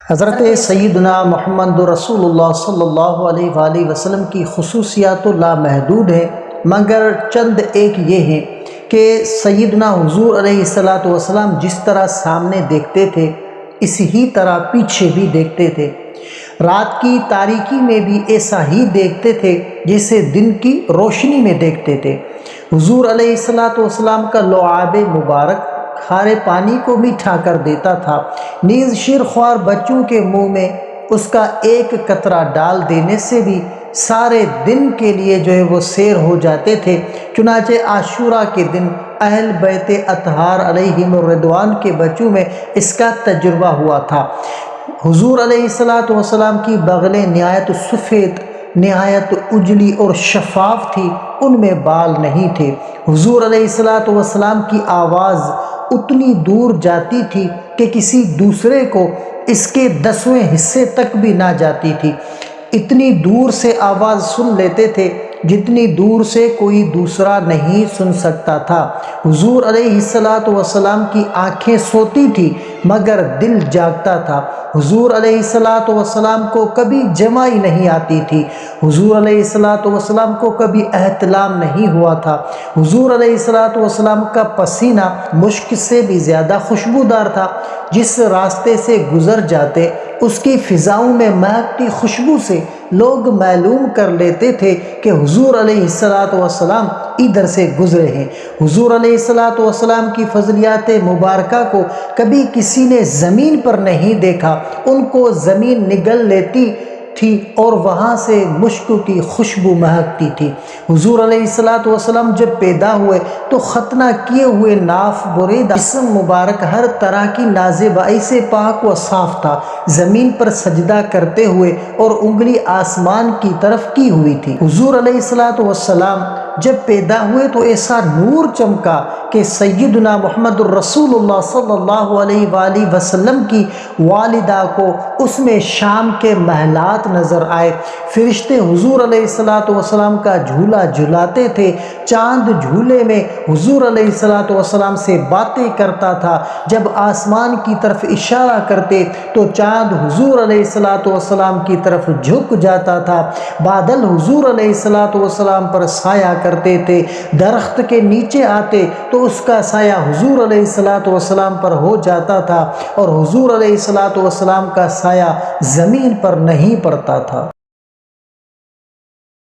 حضرت سیدنا محمد رسول اللہ صلی اللہ علیہ وآلہ وسلم کی خصوصیات تو لامحدود ہیں، مگر چند ایک یہ ہیں کہ سیدنا حضور علیہ السلام جس طرح سامنے دیکھتے تھے اسی طرح پیچھے بھی دیکھتے تھے، رات کی تاریکی میں بھی ایسا ہی دیکھتے تھے جیسے دن کی روشنی میں دیکھتے تھے۔ حضور علیہ السلام کا لعاب مبارک کھارے پانی کو میٹھا کر دیتا تھا، نیز شیرخوار بچوں کے منہ میں اس کا ایک قطرہ ڈال دینے سے بھی سارے دن کے لیے وہ سیر ہو جاتے تھے۔ چنانچہ عاشوراء کے دن اہل بیت اطہار علیہم الرضوان کے بچوں میں اس کا تجربہ ہوا تھا۔ حضور علیہ السلام کی بغلیں نہایت سفید، نہایت اجلی اور شفاف تھی، ان میں بال نہیں تھے۔ حضور علیہ السلام کی آواز اتنی دور جاتی تھی کہ کسی دوسرے کو اس کے 10ویں حصے تک بھی نہ جاتی تھی۔ اتنی دور سے آواز سن لیتے تھے جتنی دور سے کوئی دوسرا نہیں سن سکتا تھا۔ حضور علیہ السلام کی آنکھیں سوتی تھی مگر دل جاگتا تھا۔ حضور علیہ السلام کو کبھی جمائی نہیں آتی تھی، حضور علیہ السلام کو کبھی احتلام نہیں ہوا تھا۔ حضور علیہ السلام کا پسینہ مشک سے بھی زیادہ خوشبودار تھا، جس راستے سے گزر جاتے اس کی فضاؤں میں مہکتی خوشبو سے لوگ معلوم کر لیتے تھے کہ حضور علیہ السلام ادھر سے گزرے ہیں۔ حضور علیہ السلام کی فضلیات مبارکہ کو کبھی کسی نے زمین پر نہیں دیکھا، ان کو زمین نگل لیتی تھی اور وہاں سے مشک کی خوشبو مہکتی تھی۔ حضور علیہ السلام جب پیدا ہوئے تو ختنہ کیے ہوئے ناف بریدہ جسم مبارک ہر طرح کی نازیبائی سے پاک و صاف تھا، زمین پر سجدہ کرتے ہوئے اور انگلی آسمان کی طرف کی ہوئی تھی۔ حضور علیہ السلام جب پیدا ہوئے تو ایسا نور چمکا کہ سیدنا محمد الرسول اللہ صلی اللہ علیہ وآلہ وسلم کی والدہ کو اس میں شام کے محلات نظر آئے۔ فرشتے حضور علیہ السلام کا جھولا جھلاتے تھے، چاند جھولے میں حضور علیہ السلام سے باتیں کرتا تھا، جب آسمان کی طرف اشارہ کرتے تو چاند حضور علیہ السلام کی طرف جھک جاتا تھا، بادل حضور علیہ السلام پر سایہ کرتے تھے، درخت کے نیچے آتے تو اس کا سایہ حضور علیہ السلام پر ہو جاتا تھا اور حضور علیہ السلام کا سایہ زمین پر نہیں پڑتا تھا۔